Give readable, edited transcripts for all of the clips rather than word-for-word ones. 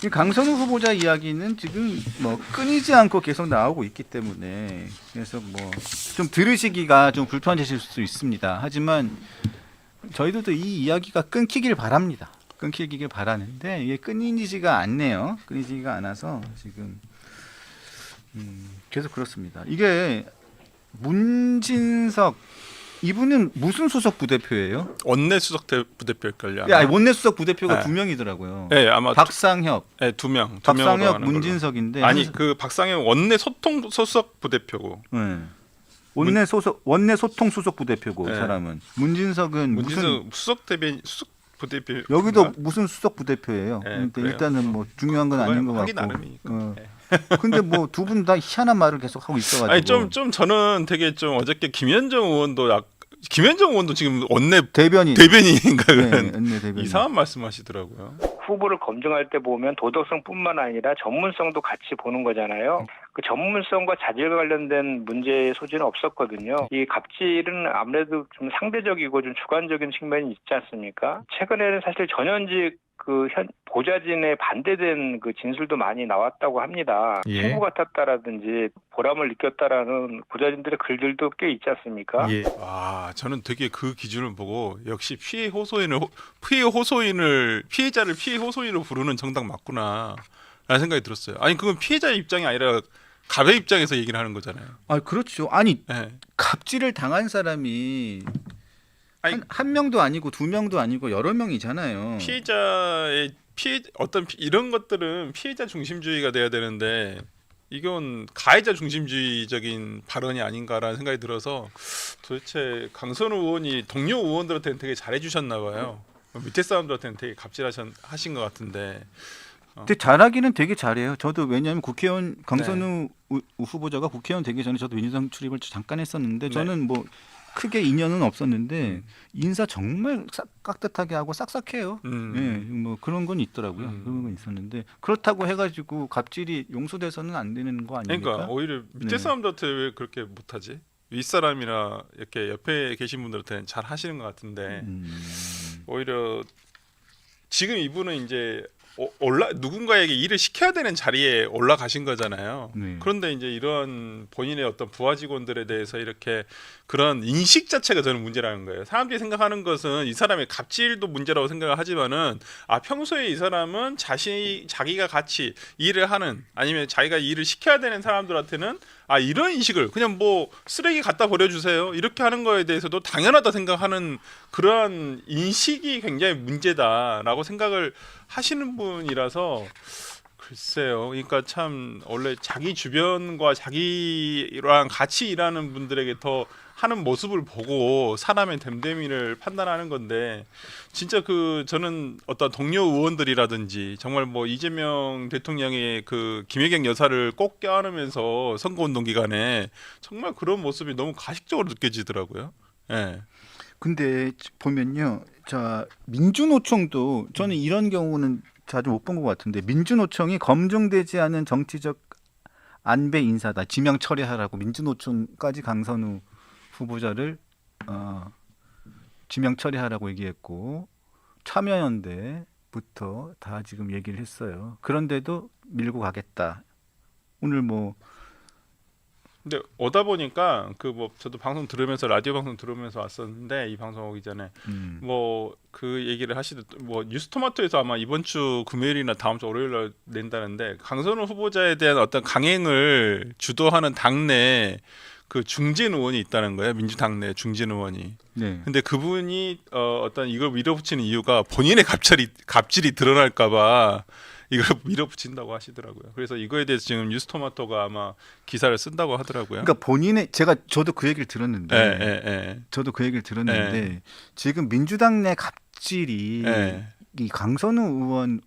이 강선우 후보자 이야기는 지금 뭐 끊이지 않고 계속 나오고 있기 때문에 그래서 뭐 좀 들으시기가 좀 불편하실 수 있습니다. 하지만 저희들도 이 이야기가 끊기길 바랍니다. 끊기길 바라는데 이게 끊이지가 않네요. 끊이지가 않아서 지금 계속 그렇습니다. 이게 문진석 이분은 무슨 수석 부대표예요? 원내 수석 부대표일걸요. 야, 원내 수석 부대표가 네. 두 명이더라고요. 네, 아마 박상혁, 네, 두 명. 박상혁, 문진석인데 아니 그 박상혁 원내 소통 수석 부대표고. 네. 원내 소통 수석 부대표고 네. 사람은 문진석은 문진석 수석 대변 수석 부대표. 여기도 무슨 수석 부대표예요. 네, 근데 그래요. 일단은 뭐 중요한 건 아닌 것 하기 같고. 나름이니까. 네. 근데 뭐 두 분 다 희한한 말을 계속 하고 있어가지고. 아니 좀 저는 되게 좀 어저께 김현정 의원도 지금 원내 대변인. 대변인인가 네, 그런 원내 대변인. 이상한 말씀하시더라고요. 후보를 검증할 때 보면 도덕성뿐만 아니라 전문성도 같이 보는 거잖아요. 그 전문성과 자질과 관련된 문제의 소지는 없었거든요. 이 갑질은 아무래도 좀 상대적이고 좀 주관적인 측면이 있지 않습니까? 최근에는 사실 전현직 그 현 보좌진에 반대된 그 진술도 많이 나왔다고 합니다. 예. 친구 같았다라든지 보람을 느꼈다라는 보좌진들의 글들도 꽤 있지 않습니까? 예. 아, 저는 되게 그 기준을 보고 역시 피해자를 피해 호소인으로 부르는 정당 맞구나 라는 생각이 들었어요. 아니 그건 피해자의 입장이 아니라 갑의 입장에서 얘기를 하는 거잖아요. 아 그렇죠. 아니 네. 갑질을 갑질을 당한 사람이 아니, 한 명도 아니고 두 명도 아니고 여러 명이잖아요. 이런 것들은 피해자 중심주의가 돼야 되는데 이건 가해자 중심주의적인 발언이 아닌가라는 생각이 들어서 도대체 강선우 의원이 동료 의원들한테는 되게 잘해주셨나 봐요. 밑에 사람들한테는 되게 갑질하신 것 같은데. 근데 잘하기는 되게 잘해요. 저도 왜냐하면 국회의원 강선우 후보자가 국회의원 되기 전에 저도 민주당 출입을 잠깐 했었는데 저는 뭐 크게 인연은 없었는데 인사 정말 깍듯하게 하고 싹싹해요. 예, 뭐 그런 건 있더라고요. 그런 건 있었는데 그렇다고 해가지고 갑질이 용서돼서는 안 되는 거 아닙니까? 그러니까 오히려 밑에 네. 사람들한테 왜 그렇게 못하지? 윗사람이나 이렇게 옆에 계신 분들한테는 잘 하시는 것 같은데 오히려 지금 이분은 이제 누군가에게 일을 시켜야 되는 자리에 올라가신 거잖아요. 네. 그런데 이제 이런 본인의 어떤 부하 직원들에 대해서 이렇게 그런 인식 자체가 저는 문제라는 거예요. 사람들이 생각하는 것은 이 사람의 갑질도 문제라고 생각을 하지만은 평소에 이 사람은 자기가 같이 일을 하는 아니면 자기가 일을 시켜야 되는 사람들한테는 이런 인식을 그냥 뭐 쓰레기 갖다 버려주세요 이렇게 하는 거에 대해서도 당연하다 생각하는 그러한 인식이 굉장히 문제다라고 생각을 하시는 분이라서 글쎄요. 그러니까 참 원래 자기 주변과 자기랑 같이 일하는 분들에게 더 하는 모습을 보고 사람의 됨됨이를 판단하는 건데 진짜 저는 어떤 동료 의원들이라든지 정말 뭐 이재명 대통령의 그 김혜경 여사를 꼭 껴안으면서 선거운동 기간에 정말 그런 모습이 너무 가식적으로 느껴지더라고요. 예. 근데 보면요, 자 민주노총도 저는 이런 경우는 자주 못 본 것 같은데 민주노총이 검증되지 않은 정치적 안배 인사다 지명 처리하라고 민주노총까지 강선우 후보자를 지명 처리하라고 얘기했고 참여연대부터 다 지금 얘기를 했어요. 그런데도 밀고 가겠다. 오늘 뭐 근데 오다 보니까 저도 방송 들으면서 라디오 방송 들으면서 왔었는데 이 방송 오기 전에 뭐 그 얘기를 하시듯 뭐 뉴스토마토에서 아마 이번 주 금요일이나 다음 주 월요일날 낸다는데 강선우 후보자에 대한 어떤 강행을 주도하는 당내 그 중진 의원이 있다는 거예요. 민주당 내 중진 의원이. 네. 근데 그분이 어떤 이걸 밀어붙이는 이유가 본인의 갑질이 드러날까봐 이걸 밀어붙인다고 하시더라고요. 그래서 이거에 대해서 지금 뉴스토마토가 아마 기사를 쓴다고 하더라고요. 그러니까 저도 그 얘기를 들었는데, 저도 그 얘기를 들었는데 지금 민주당 내 갑질이 이 강선우 의원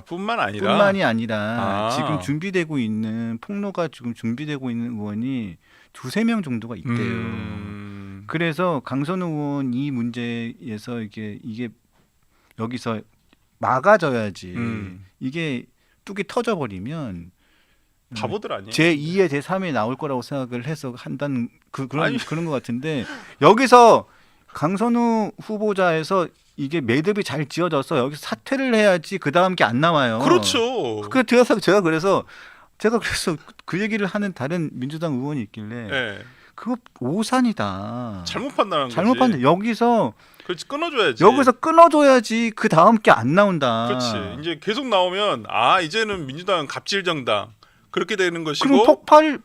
뿐만이 아니라 지금 준비되고 있는 폭로가 지금 준비되고 있는 의원이 두세 명 정도가 있대요. 그래서 강선우 의원 이 문제에서 이게 여기서 막아져야지. 이게 뚝이 터져버리면 바보들 아니에요? 제2의 제3의 나올 거라고 생각을 해서 한다는 그런 것 같은데 여기서 강선우 후보자에서 이게 매듭이 잘 지어져서 여기서 사퇴를 해야지 그 다음 게 안 나와요. 그렇죠. 제가 그래서 그 얘기를 하는 다른 민주당 의원이 있길래 네. 그거 오산이다. 잘못 판단한 잘못 거지. 판단. 여기서 그렇지, 끊어줘야지. 여기서 끊어줘야지 그 다음 게 안 나온다. 그렇지. 이제 계속 나오면 이제는 민주당은 갑질 정당 그렇게 되는 것이고. 그럼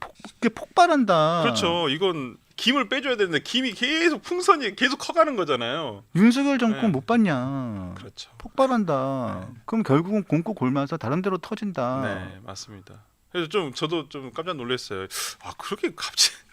폭발한다. 그렇죠. 이건 김을 빼줘야 되는데 김이 계속 풍선이 계속 커가는 거잖아요. 윤석열 정권 네. 못 봤냐. 그렇죠. 폭발한다. 네. 그럼 결국은 공고 골마서 다른 데로 터진다. 네, 맞습니다. 그래서 저도 좀 깜짝 놀랐어요. 그렇게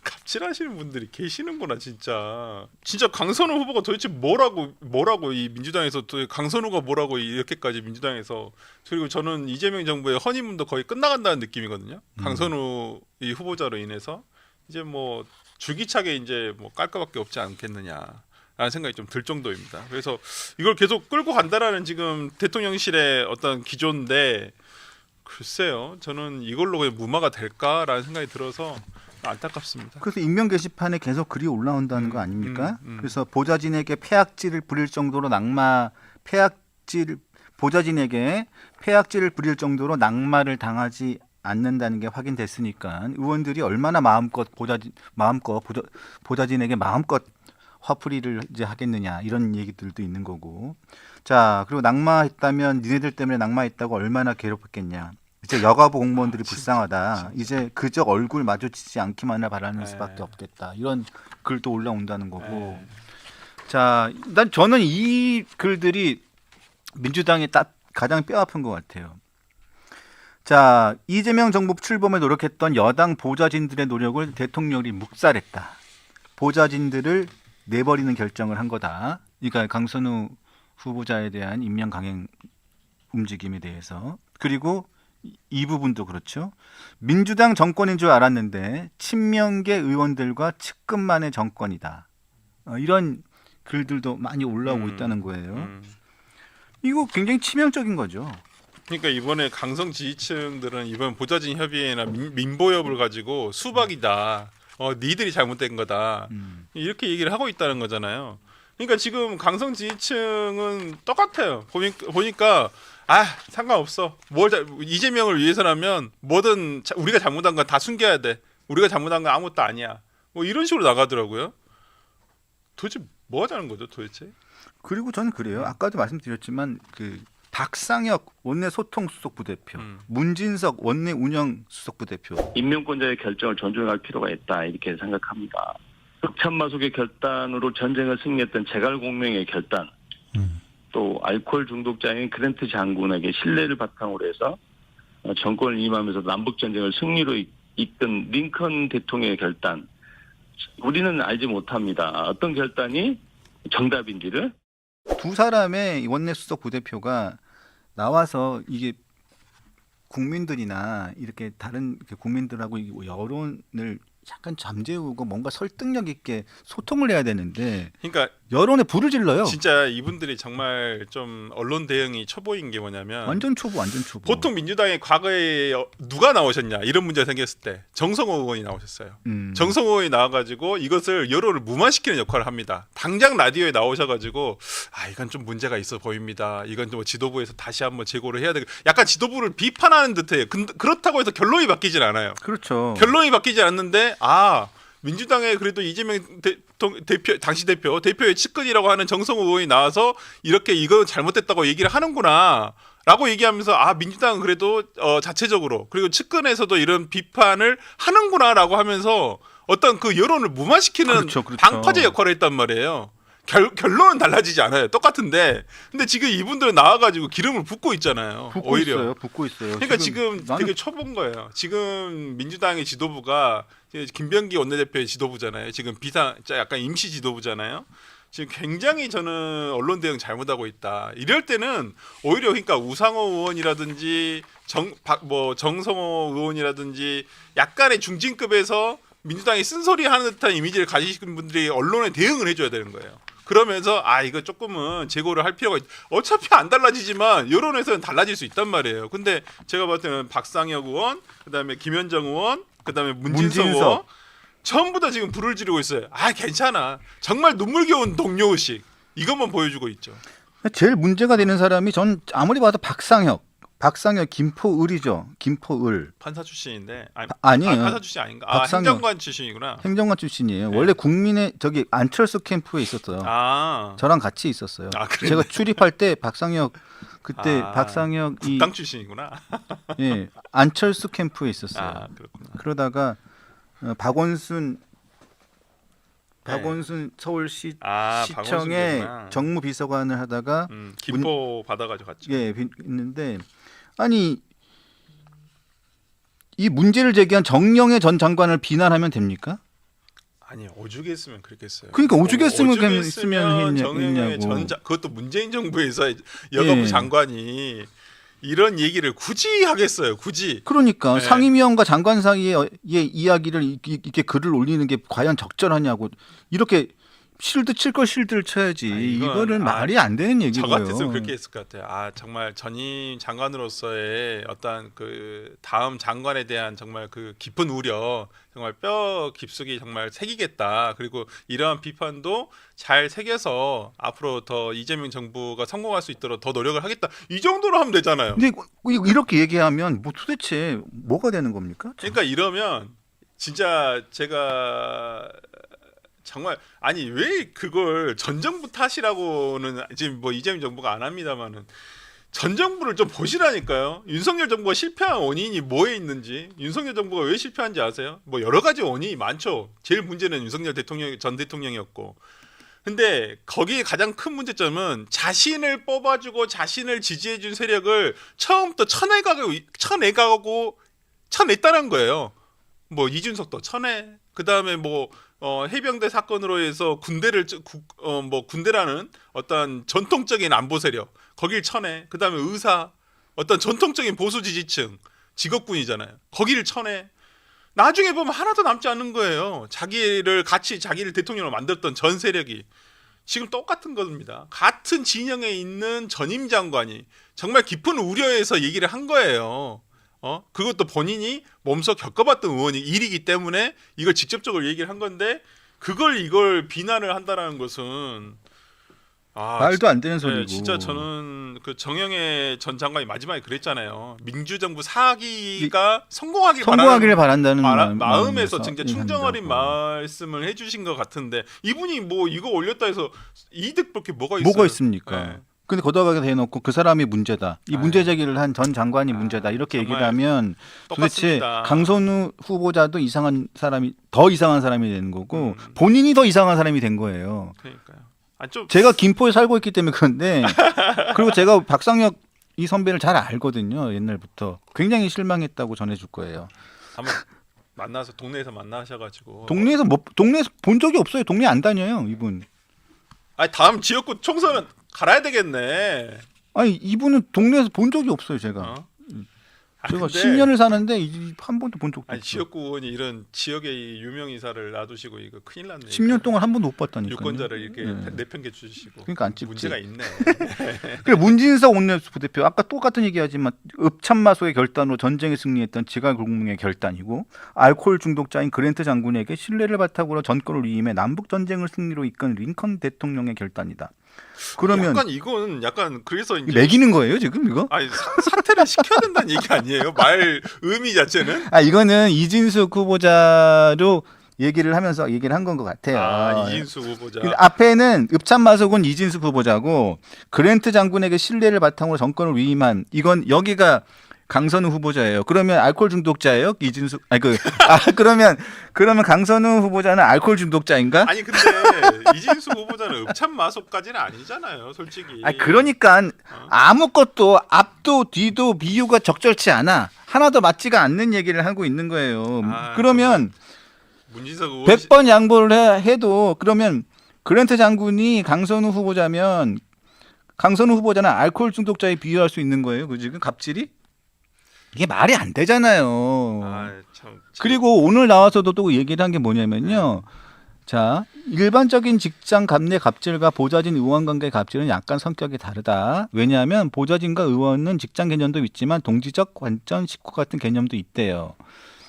갑질하시는 분들이 계시는구나 진짜. 진짜 강선우 후보가 도대체 뭐라고 이 민주당에서 또 강선우가 뭐라고 이렇게까지 민주당에서. 그리고 저는 이재명 정부의 허니문도 거의 끝나간다는 느낌이거든요. 강선우 이 후보자로 인해서 이제 뭐 줄기차게 이제 뭐 깔 거밖에 없지 않겠느냐라는 생각이 좀 들 정도입니다. 그래서 이걸 계속 끌고 간다라는 지금 대통령실의 어떤 기조인데. 글쎄요, 저는 이걸로 그냥 무마가 될까라는 생각이 들어서 안타깝습니다. 그래서 익명 게시판에 계속 글이 올라온다는 거 아닙니까? 그래서 보좌진에게 폐악질을 부릴 정도로 보좌진에게 폐악질을 부릴 정도로 낙마를 당하지 않는다는 게 확인됐으니까 의원들이 얼마나 마음껏 보좌진에게 마음껏 화풀이를 이제 하겠느냐 이런 얘기들도 있는 거고. 자, 그리고 낙마했다면 니네들 때문에 낙마했다고 얼마나 괴롭혔겠냐. 이제 여가부 공무원들이 불쌍하다. 이제 그저 얼굴 마주치지 않기만을 바라는 수밖에 없겠다. 이런 글도 올라온다는 거고. 자, 저는 이 글들이 민주당에 가장 뼈아픈 것 같아요. 자, 이재명 정부 출범에 노력했던 여당 보좌진들의 노력을 대통령이 묵살했다. 보좌진들을 내버리는 결정을 한 거다. 그러니까 강선우 후보자에 대한 임명 강행 움직임에 대해서. 그리고 이 부분도 그렇죠. 민주당 정권인 줄 알았는데 친명계 의원들과 측근만의 정권이다. 이런 글들도 많이 올라오고 있다는 거예요. 이거 굉장히 치명적인 거죠. 그러니까 이번에 강성 지지층들은 이번 보좌진 협의회나 민보협을 가지고 수박이다. 니들이 잘못된 거다. 이렇게 얘기를 하고 있다는 거잖아요. 그러니까 지금 강성 지지층은 똑같아요. 보니까 상관없어. 이재명을 위해서라면 뭐든 우리가 잘못한 건 다 숨겨야 돼. 우리가 잘못한 건 아무것도 아니야. 뭐 이런 식으로 나가더라고요. 도대체 뭐 하자는 거죠, 도대체? 그리고 저는 그래요. 아까도 말씀드렸지만 그 박상혁 원내 소통 수석 부대표, 문진석 원내 운영 수석 부대표. 임명권자의 결정을 존중할 필요가 있다 이렇게 생각합니다. 흑참마속의 결단으로 전쟁을 승리했던 제갈공명의 결단, 또 알코올 중독자인 그랜트 장군에게 신뢰를 바탕으로 해서 정권을 임하면서 남북 전쟁을 승리로 이끈 링컨 대통령의 결단, 우리는 알지 못합니다. 어떤 결단이 정답인지를. 두 사람의 원내 수석 부대표가 나와서 이게 국민들이나 이렇게 다른 국민들하고 여론을 약간 잠재우고 뭔가 설득력 있게 소통을 해야 되는데, 그러니까 여론에 불을 질러요. 진짜 이분들이 정말 좀 언론 대응이 초보인 게 뭐냐면 완전 초보. 보통 민주당의 과거에 누가 나오셨냐 이런 문제가 생겼을 때 정성호 의원이 나오셨어요. 정성호 의원이 나와가지고 이것을 여론을 무마시키는 역할을 합니다. 당장 라디오에 나오셔가지고 이건 좀 문제가 있어 보입니다. 이건 좀 지도부에서 다시 한번 재고를 해야 되고, 약간 지도부를 비판하는 듯해요. 그렇다고 해서 결론이 바뀌진 않아요. 그렇죠. 결론이 바뀌지 않는데 민주당의 그래도 이재명 당시 대표의 측근이라고 하는 정성호 의원이 나와서 이렇게 이거 잘못됐다고 얘기를 하는구나라고 얘기하면서 민주당은 그래도 자체적으로, 그리고 측근에서도 이런 비판을 하는구나라고 하면서 어떤 그 여론을 무마시키는 그렇죠. 방파제 역할을 했단 말이에요. 결론은 달라지지 않아요. 똑같은데. 근데 지금 이분들은 나와가지고 기름을 붓고 있잖아요. 오히려. 붓고 있어요. 그러니까 지금 되게 초본 거예요. 지금 민주당의 지도부가 김병기 원내대표의 지도부잖아요. 지금 약간 임시 지도부잖아요. 지금 굉장히 저는 언론 대응 잘못하고 있다. 이럴 때는 오히려 그러니까 우상호 의원이라든지 정성호 의원이라든지 약간의 중진급에서 민주당이 쓴소리 하는 듯한 이미지를 가지신 분들이 언론에 대응을 해줘야 되는 거예요. 그러면서 이거 조금은 재고를 할 필요가 어차피 안 달라지지만 여론에서는 달라질 수 있단 말이에요. 근데 제가 봤을 때는 박상혁 의원, 그다음에 김현정 의원, 그다음에 문진석 의원 전부 다 지금 불을 지르고 있어요. 괜찮아. 정말 눈물겨운 동료의식 이것만 보여주고 있죠. 제일 문제가 되는 사람이 전 아무리 봐도 박상혁 김포을이죠. 김포을. 판사 출신인데 아니에요. 판사 출신 아닌가? 박상혁. 행정관 출신이구나. 행정관 출신이에요. 네. 원래 국민의 저기 안철수 캠프에 있었어요. 저랑 같이 있었어요. 그랬네. 제가 출입할 때 박상혁 그때 박상혁이 국당 출신이구나. 예, 안철수 캠프에 있었어요. 그렇구나. 그러다가 박원순 서울시 시청에 박원순이구나. 정무비서관을 하다가 김포 받아가지고 갔죠. 예, 있는데 아니 이 문제를 제기한 정영애 전 장관을 비난하면 됩니까? 아니 오죽했으면 그랬겠어요. 그러니까 오죽했으면 정영애 했냐고. 그것도 문재인 정부에서 여가부 장관이 이런 얘기를 굳이 하겠어요. 굳이. 그러니까 네. 상임위원과 장관 사이의 이야기를 이렇게 글을 올리는 게 과연 적절하냐고. 이렇게 실드 칠 걸 실드를 쳐야지. 이거는 말이 안 되는 얘기고요. 저 같았으면 그렇게 했을 것 같아요. 정말 전임 장관으로서의 어떤 그 다음 장관에 대한 정말 그 깊은 우려, 정말 뼈 깊숙이 정말 새기겠다. 그리고 이러한 비판도 잘 새겨서 앞으로 더 이재명 정부가 성공할 수 있도록 더 노력을 하겠다. 이 정도로 하면 되잖아요. 근데 이렇게 얘기하면 뭐 도대체 뭐가 되는 겁니까? 그러니까 이러면 진짜 제가 정말 왜 그걸 전 정부 탓이라고는 지금 뭐 이재명 정부가 안 합니다만은 전 정부를 좀 보시라니까요. 윤석열 정부가 실패한 원인이 뭐에 있는지, 윤석열 정부가 왜 실패한지 아세요? 뭐 여러 가지 원인이 많죠. 제일 문제는 윤석열 전 대통령이었고. 근데 거기에 가장 큰 문제점은 자신을 뽑아주고 자신을 지지해준 세력을 처음부터 쳐내가고 거예요. 뭐 이준석도 쳐내. 그 다음에 뭐 해병대 사건으로 해서 군대라는 어떤 전통적인 안보 세력 거길 쳐내. 그 다음에 의사 어떤 전통적인 보수 지지층 직업군이잖아요. 거기를 쳐내. 나중에 보면 하나도 남지 않는 거예요. 자기를 대통령으로 만들었던 전 세력이 지금 똑같은 겁니다. 같은 진영에 있는 전임 장관이 정말 깊은 우려에서 얘기를 한 거예요. 그것도 본인이 몸소 겪어봤던 일이기 때문에 이걸 직접적으로 얘기를 한 건데 이걸 비난을 한다라는 것은 말도 안 되는 소리고. 진짜 저는 그 정영애 전 장관이 마지막에 그랬잖아요. 민주정부 사기가 성공하기를 바란다는 마음에서 진짜 충정 어린 말씀을 해주신 것 같은데 이분이 뭐 이거 올렸다 해서 이득 볼 게 뭐가 있습니까? 네. 근데 걷어가게 해놓고 그 사람이 문제다. 이 문제 제기를 한 전 장관이 문제다. 이렇게 얘기를 하면 도대체 강선우 후보자도 더 이상한 사람이 되는 거고 본인이 더 이상한 사람이 된 거예요. 그러니까요. 제가 김포에 살고 있기 때문에 그런데 그리고 제가 박상혁 이 선배를 잘 알거든요. 옛날부터. 굉장히 실망했다고 전해줄 거예요. 한번 만나서 동네에서 만나셔가지고 동네에서 본 적이 없어요. 동네 안 다녀요 이분. 다음 지역구 총선은 갈아야 되겠네. 이분은 동네에서 본 적이 없어요. 제가. 제가 10년을 사는데 한 번도 본 적도 없어요. 지역구 의원이 이런 지역의 유명 인사를 놔두시고 이거 큰일 났네. 10년 동안 한 번도 못 봤다니까요. 유권자를 이렇게 내팽개 주시고. 그러니까 안 찍지. 문제가 있네. 그래 문진석 원내수 부대표 아까 똑같은 얘기하지만 읍참마소의 결단으로 전쟁에 승리했던 지갈공명의 결단이고 알코올 중독자인 그랜트 장군에게 신뢰를 바탕으로 전권을 위임해 남북 전쟁을 승리로 이끈 링컨 대통령의 결단이다. 그러면 이건 그래서 이제 매기는 거예요 지금 이거? 사퇴를 시켜야 된다는 얘기 아니에요? 말 의미 자체는? 이거는 이진숙 후보자로 얘기를 하면서 얘기를 한 건 것 같아요. 이진숙 후보자. 앞에는 읍참마속은 이진숙 후보자고 그랜트 장군에게 신뢰를 바탕으로 정권을 위임한 이건 여기가 강선우 후보자예요. 그러면 알코올 중독자예요? 이진숙 그러면 강선우 후보자는 알코올 중독자인가? 아니 근데 이진숙 후보자는 읍참마속까지는 아니잖아요, 솔직히. 그러니까 아무것도 앞도 뒤도 비유가 적절치 않아. 하나도 맞지가 않는 얘기를 하고 있는 거예요. 그러면 문진석 의원 100번 양보를 해도 그러면 그랜트 장군이 강선우 후보자면 강선우 후보자는 알코올 중독자에 비유할 수 있는 거예요. 그 지금 갑질이? 이게 말이 안 되잖아요. 참. 그리고 오늘 나와서도 또 얘기를 한 게 뭐냐면요. 자, 일반적인 직장 갑 내 갑질과 보좌진 의원 관계 갑질은 약간 성격이 다르다. 왜냐하면 보좌진과 의원은 직장 개념도 있지만 동지적 관점, 식구 같은 개념도 있대요.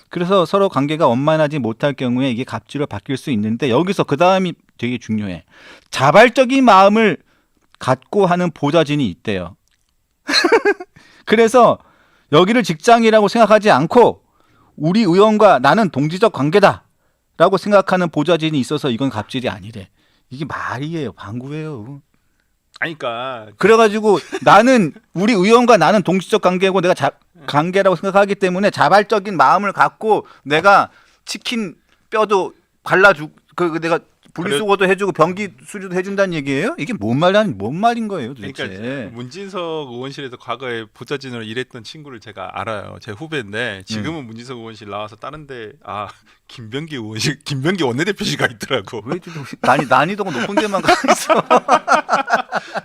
그래서 서로 관계가 원만하지 못할 경우에 이게 갑질로 바뀔 수 있는데 여기서 그 다음이 되게 중요해. 자발적인 마음을 갖고 하는 보좌진이 있대요. 그래서 여기를 직장이라고 생각하지 않고 우리 의원과 나는 동지적 관계다라고 생각하는 보좌진이 있어서 이건 갑질이 아니래. 이게 말이에요, 방구예요. 아니, 그러니까 그래가지고 나는 우리 의원과 나는 동지적 관계고 내가 관계라고 생각하기 때문에 자발적인 마음을 갖고 내가 치킨 뼈도 발라주 내가 분리수거도 해주고 변기 수리도 해준다는 얘기예요? 이게 뭔 말인 거예요, 도대체? 그러니까 문진석 의원실에서 과거에 보좌진으로 일했던 친구를 제가 알아요. 제 후배인데 지금은 문진석 의원실 나와서 다른데 김병기 의원실, 김병기 원내대표실가 있더라고. 왜 난이도가 높은 데만 가 있어?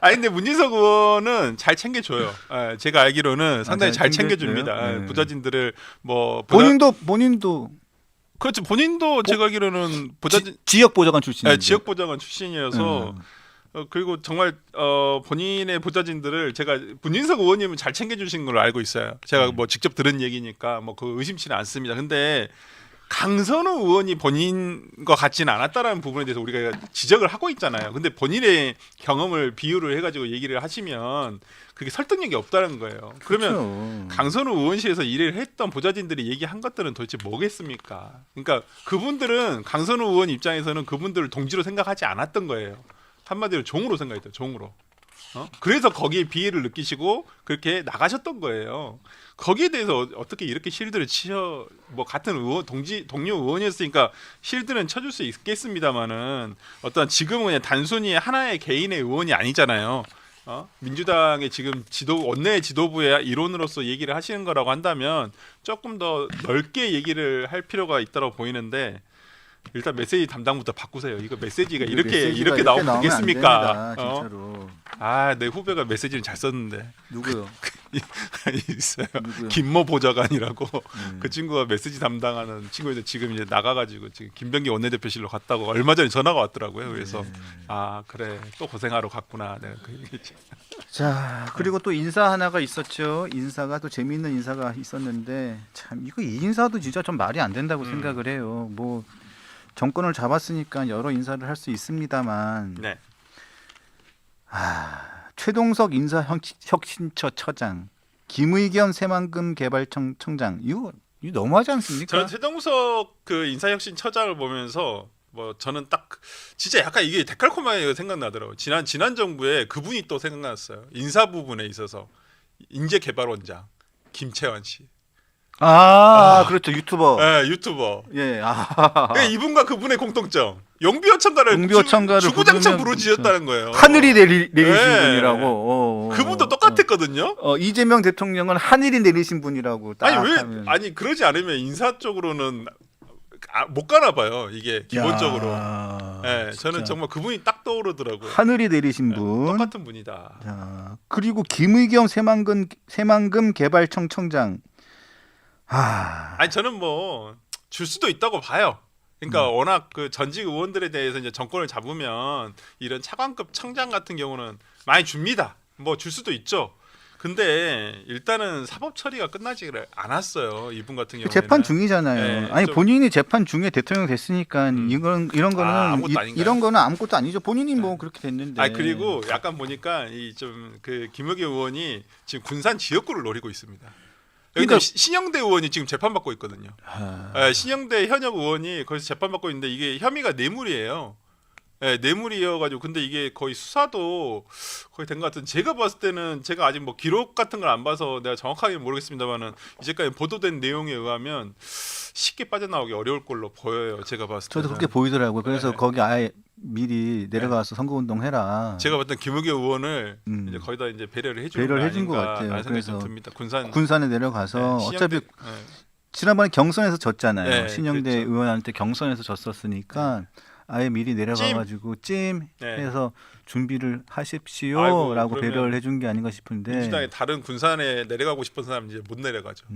근데 문진석 의원은 잘 챙겨줘요. 제가 알기로는 상당히 잘 챙겨줍니다. 네. 보좌진들을 본인도 그렇죠. 본인도 제가 알기로는 보좌진 지역 보좌관 출신인데. 지역 보좌관 출신이어서 그리고 정말 본인의 보좌진들을 제가 문진석 의원님은 잘 챙겨주신 걸로 알고 있어요. 제가 뭐 직접 들은 얘기니까 뭐 그 의심치는 않습니다. 근데 강선우 의원이 본인과 같지는 않았다라는 부분에 대해서 우리가 지적을 하고 있잖아요. 근데 본인의 경험을 비유를 해가지고 얘기를 하시면 그게 설득력이 없다는 거예요. 그러면 그렇죠. 강선우 의원실에서 일을 했던 보좌진들이 얘기한 것들은 도대체 뭐겠습니까? 그러니까 그분들은 강선우 의원 입장에서는 그분들을 동지로 생각하지 않았던 거예요. 한마디로 종으로 생각했대요. 종으로. 그래서 거기에 비애를 느끼시고 그렇게 나가셨던 거예요. 거기에 대해서 어떻게 이렇게 실드를 치셔, 뭐 같은 의원, 동료 의원이었으니까 실드는 쳐줄 수 있겠습니다만은 어떤 지금은 그냥 단순히 하나의 개인의 의원이 아니잖아요. 민주당의 지금 원내 지도부의 일원으로서 얘기를 하시는 거라고 한다면 조금 더 넓게 얘기를 할 필요가 있다고 보이는데 일단 메시지 담당부터 바꾸세요. 이거 메시지가 이렇게 나오면 되겠습니까? 진짜로. 내 후배가 메시지를 잘 썼는데. 누구요? 있어요. 누구요? 김모 보좌관이라고 그 친구가 메시지 담당하는 친구인데 지금 이제 나가가지고 지금 김병기 원내대표실로 갔다고 얼마 전에 전화가 왔더라고요. 그래서 그래 또 고생하러 갔구나. 내가 그 얘기지. 자, 그리고 또 인사 하나가 있었죠. 인사가 또 재미있는 인사가 있었는데 참 이거 이 인사도 진짜 좀 말이 안 된다고 생각을 해요. 뭐 정권을 잡았으니까 여러 인사를 할 수 있습니다만 네. 최동석 인사혁신처 처장, 김의겸 새만금 개발청 청장 이거 너무하지 않습니까? 저는 최동석 그 인사혁신처장을 보면서 뭐 저는 딱 진짜 약간 이게 데칼코마니가 생각나더라고요. 지난 정부에 그분이 또 생각났어요. 인사 부분에 있어서 인재개발원장 김채환 씨. 그렇죠. 유튜버. 네, 유튜버. 예. 이분과 그분의 공통점. 용비어천가를 주구장창 부르짖었다는 거예요. 하늘이 내리신 분이라고. 그분도 똑같았거든요. 이재명 대통령은 하늘이 내리신 분이라고. 아니 그러지 않으면 인사 쪽으로는 못 가나 봐요. 이게 기본적으로. 저는 정말 그분이 딱 떠오르더라고요. 하늘이 내리신 분. 똑같은 분이다. 자, 그리고 김의겸 새만금 개발청 청장. 저는 뭐 줄 수도 있다고 봐요. 그러니까 워낙 그 전직 의원들에 대해서 이제 정권을 잡으면 이런 차관급 청장 같은 경우는 많이 줍니다. 뭐 줄 수도 있죠. 근데 일단은 사법 처리가 끝나지 않았어요. 이분 같은 경우는 재판 중이잖아요. 네, 본인이 재판 중에 대통령 됐으니까 이런 거는 이런 거는 아무것도 아니죠. 본인이 뭐 그렇게 됐는데. 그리고 약간 보니까 이 좀 그 김의겸 의원이 지금 군산 지역구를 노리고 있습니다. 그러니까 신영대 의원이 지금 재판받고 있거든요. 신영대 현역 의원이 거기서 재판받고 있는데 이게 혐의가 뇌물이에요. 뇌물이어가지고 근데 이게 거의 수사도 거의 된 것 같은. 제가 봤을 때는 제가 아직 뭐 기록 같은 걸 안 봐서 내가 정확하게 모르겠습니다만은 이제까지 보도된 내용에 의하면 쉽게 빠져나오기 어려울 걸로 보여요. 제가 봤을 때. 저도 그렇게 보이더라고요. 그래서 거기 아예 미리 내려가서 선거운동 해라. 제가 봤던 김의겸 의원을 이제 거의 다 이제 배려를 해준 것 같아요. 그래서 듭니다. 군산에 내려가서 어차피 지난번에 경선에서 졌잖아요. 신영대 그렇죠. 의원한테 경선에서 졌었으니까 아예 미리 내려가가지고 찜해서 준비를 하십시오라고 배려를 해준 게 아닌가 싶은데. 민주당의 다른 군산에 내려가고 싶은 사람은 이제 못 내려가죠.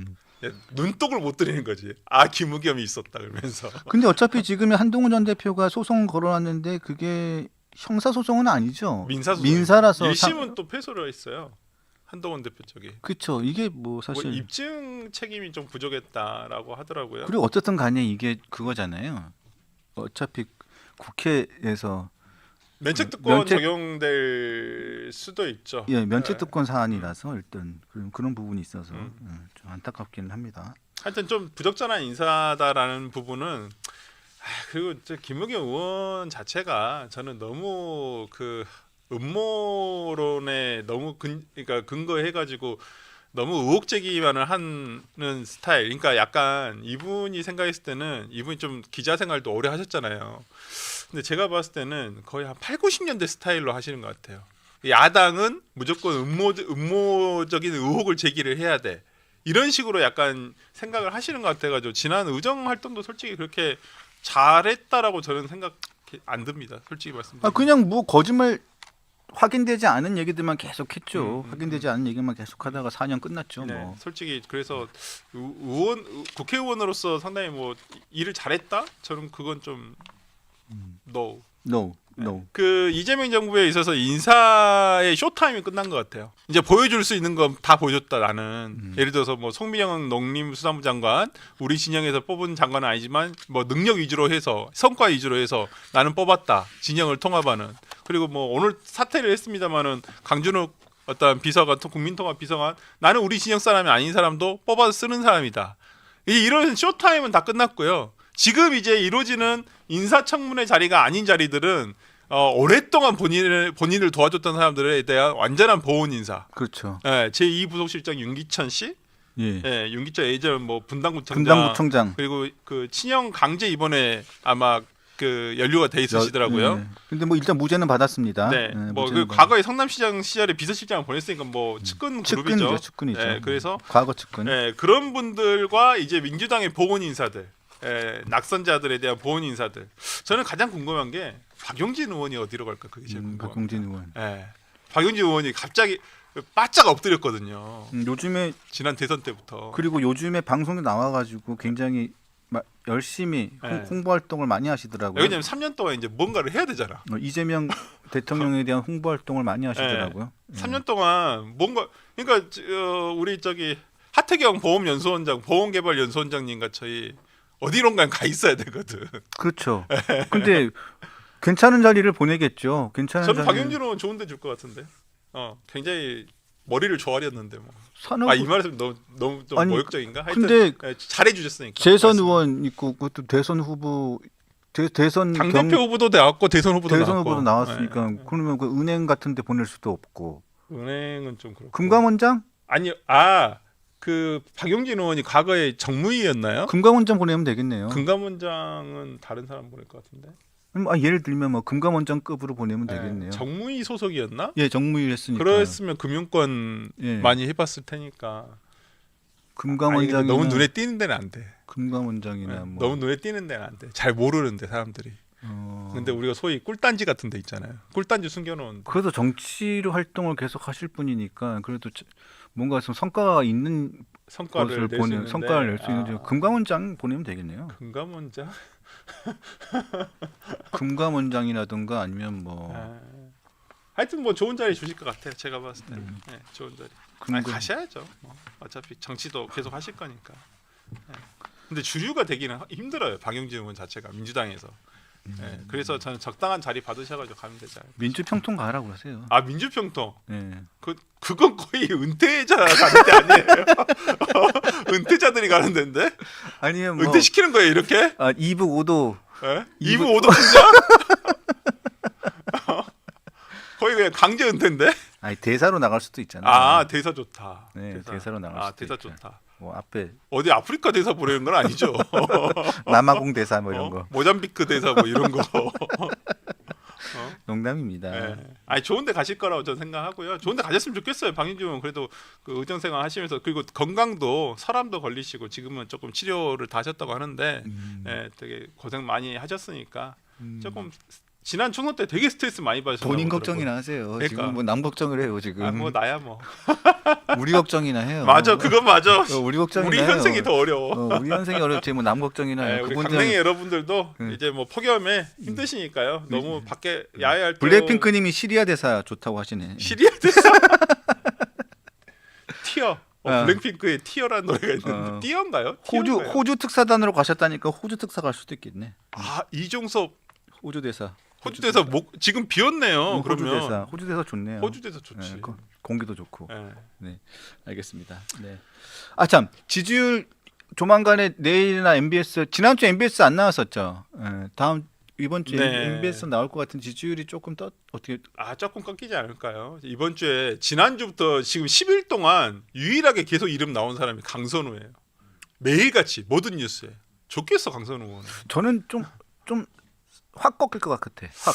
눈독을 못 들이는 거지. 김의겸이 있었다 그러면서. 근데 어차피 지금 한동훈 전 대표가 소송 걸어놨는데 그게 형사 소송은 아니죠. 민사라서 1심은 또 패소를 했어요. 한동훈 대표 쪽이. 그렇죠. 이게 뭐 사실 입증 책임이 좀 부족했다라고 하더라고요. 그리고 어쨌든 간에 이게 그거잖아요. 어차피 국회에서 면책특권 적용될 수도 있죠. 예, 면책특권 사안이라서 일단 그런 부분이 있어서 좀 안타깝기는 합니다. 하여튼 좀 부적절한 인사다라는 부분은 그리고 김우겸 의원 자체가 저는 너무 그 음모론에 너무 그러니까 근거해가지고 너무 의혹 제기만을 하는 스타일. 그러니까 약간 이분이 생각했을 때는 이분이 좀 기자 생활도 오래 하셨잖아요. 근데 제가 봤을 때는 거의 한 8, 90년대 스타일로 하시는 것 같아요. 야당은 무조건 음모적인 의혹을 제기를 해야 돼. 이런 식으로 약간 생각을 하시는 것 같아가지고 지난 의정 활동도 솔직히 그렇게 잘했다라고 저는 생각 안 듭니다. 솔직히 말씀드리면. 그냥 뭐 거짓말 확인되지 않은 얘기들만 계속했죠. 확인되지 않은 얘기만 계속하다가 4년 끝났죠. 네, 뭐. 솔직히 그래서 국회의원으로서 상당히 뭐 일을 잘했다. 저는 그건 좀 no. 그 이재명 정부에 있어서 인사의 쇼타임이 끝난 것 같아요. 이제 보여줄 수 있는 건 다 보여줬다 나는. 예를 들어서 뭐 송미영 농림수산부 장관 우리 진영에서 뽑은 장관은 아니지만 뭐 능력 위주로 해서 성과 위주로 해서 나는 뽑았다. 진영을 통합하는. 그리고 뭐 오늘 사퇴를 했습니다마는 강준욱 어떤 비서관 국민통합 비서관 나는 우리 진영 사람이 아닌 사람도 뽑아서 쓰는 사람이다. 이런 쇼타임은 다 끝났고요. 지금 이제 이루어지는 인사청문회 자리가 아닌 자리들은 오랫동안 본인을 도와줬던 사람들에 대한 완전한 보훈 인사. 그렇죠. 예, 제2부속실장 윤기천 씨, 예, 윤기천 예전 뭐 분당구청장, 분당구청장. 그리고 그 친형 강제 이번에 아마 그 연루가 돼 있으시더라고요. 네. 근데 뭐 일단 무죄는 받았습니다. 네, 뭐 그 과거에 성남시장 시절에 비서실장을 보냈으니까 뭐 측근 그룹이죠. 측근이죠. 네, 그래서 과거 측근. 네, 그런 분들과 이제 민주당의 보훈 인사들. 낙선자들에 대한 보훈 인사들. 저는 가장 궁금한 게 박용진 의원이 어디로 갈까 그게 제일 궁금합니다. 박용진 의원. 박용진 의원이 갑자기 바짝 엎드렸거든요. 요즘에 지난 대선 때부터. 그리고 요즘에 방송에 나와가지고 굉장히 열심히 홍보 활동을 많이 하시더라고요. 왜냐하면 3년 동안 이제 뭔가를 해야 되잖아. 이재명 대통령에 대한 홍보 활동을 많이 하시더라고요. 3년 동안 뭔가 그러니까 우리 저기 하태경 보험연수원장, 보험개발연수원장님과 저희 어디론가 가 있어야 되거든. 그렇죠. 근데 괜찮은 자리를 보내겠죠. 저는 박용진 의원 좋은 데 줄 것 같은데. 굉장히 머리를 조아렸는데 뭐. 이 말은 너무 좀 모욕적인가? 하여튼 근데 잘해 주셨으니까. 재선 의원 있고 그것도 대선 후보 대선 당대표 후보도 나왔고 대선 후보도 나왔으니까 그러면 그 은행 같은 데 보낼 수도 없고. 은행은 좀 그렇고. 금감원장? 아니, 그 박용진 의원이 과거에 정무위였나요? 금감원장 보내면 되겠네요. 금감원장은 다른 사람 보낼 것 같은데. 예를 들면 뭐 금감원장급으로 보내면 되겠네요. 정무위 소속이었나? 예, 정무위 했으니까. 그랬으면 금융권 많이 해봤을 테니까. 금감원장이 너무 눈에 띄는 데는 안 돼. 금감원장이나 뭐 너무 눈에 띄는 데는 안 돼. 잘 모르는데 사람들이. 근데 우리가 소위 꿀단지 같은 데 있잖아요. 꿀단지 숨겨놓은. 그래도 정치로 활동을 계속 하실 분이니까 그래도 뭔가 좀 성과가 있는 성과를 낼 수 있는 금감원장 보내면 되겠네요. 금감원장? 금감원장이라든가 아니면 뭐 하여튼 뭐 좋은 자리 주실 것 같아요. 제가 봤을 때는 좋은 자리. 가셔야죠. 어차피 정치도 계속 하실 거니까. 근데 주류가 되기는 힘들어요. 박용진 의원 자체가 민주당에서. 그래서 저는 적당한 자리 받으셔가지고 가면 되잖아요. 민주평통 가라고 하세요. 민주평통. 네. 그건 거의 은퇴자 가는 데 아니에요? 은퇴자들이 가는 데인데? 아니면 뭐 은퇴 시키는 거예요 이렇게? 2부 5도. 2부 5도 팀장? 거의 그냥 강제 은퇴인데? 대사로 나갈 수도 있잖아요. 대사 좋다. 네, 대사로 나갈 수도 대사 있죠. 좋다. 뭐 앞에 어디 아프리카 대사 보내는 건 아니죠? 남아공 대사 뭐 이런 거. 모잠비크 대사 뭐 이런 거. 농담입니다. 좋은데 가실 거라고 저는 생각하고요. 좋은데 가셨으면 좋겠어요. 박용진 의원 그래도 그 의정생활 하시면서 그리고 건강도 설암도 걸리시고 지금은 조금 치료를 다 하셨다고 하는데 되게 고생 많이 하셨으니까 조금 지난 총선 때 되게 스트레스 많이 받으셨다고 본인 걱정이나 하세요. 그러니까. 지금 뭐 남 걱정을 해요 지금. 뭐 나야 뭐. 우리 걱정이나 해요. 맞아, 그건 맞아. 우리 걱정이나 우리 해요. 현생이 더 어려워. 우리 현생이 어렵지 뭐 남 걱정이나 해요. 우리 강냉이 여러분들도 이제 뭐 폭염에 힘드시니까요. 너무 밖에 야외 활동. 블랙핑크님이 시리아 대사 좋다고 하시네. 시리아 대사. 티어. 블랙핑크의 티어라는 노래가 있는데 띠어인가요? 호주 특사단으로 가셨다니까 호주 특사 갈 수도 있겠네. 이종섭 호주 대사. 호주 대사 지금 비었네요. 그러면 호주 대사 좋네요. 호주 대사 좋지. 네, 공기도 좋고. 네. 네, 알겠습니다. 네. 아 참 지지율 조만간에 내일이나 MBS 지난주 MBS 안 나왔었죠. 네, 이번 주에 네. MBS 나올 것 같은 지지율이 조금 어떻게 조금 꺾이지 않을까요? 이번 주에 지난주부터 지금 10일 동안 유일하게 계속 이름 나온 사람이 강선우예요. 매일같이 모든 뉴스에. 좋겠어 강선우 의원은. 저는 좀 확 꺾일 것 같아. 확.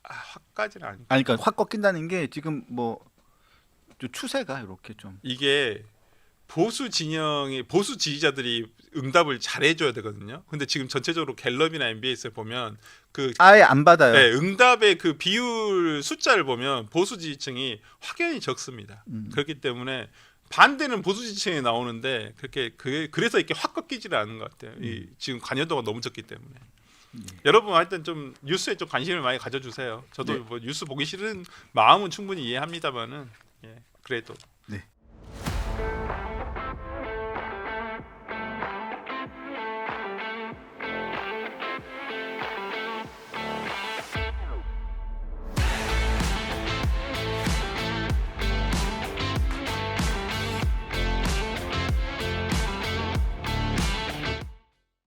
확까지는 아니고. 아니 그러니까 확 꺾인다는 게 지금 뭐 추세가 이렇게 좀 이게 보수 진영이 보수 지지자들이 응답을 잘해줘야 되거든요. 근데 지금 전체적으로 갤럽이나 MBS에 보면 그 아예 안 받아요. 네, 응답의 그 비율 숫자를 보면 보수 지지층이 확연히 적습니다. 그렇기 때문에 반대는 보수 지지층이 나오는데 그래서 이렇게 확 꺾이지는 않은 것 같아요. 지금 관여도가 너무 적기 때문에. 여러분 하여튼 좀 뉴스에 좀 관심을 많이 가져주세요. 저도 네. 뭐 뉴스 보기 싫은 마음은 충분히 이해합니다만은 그래도. 네.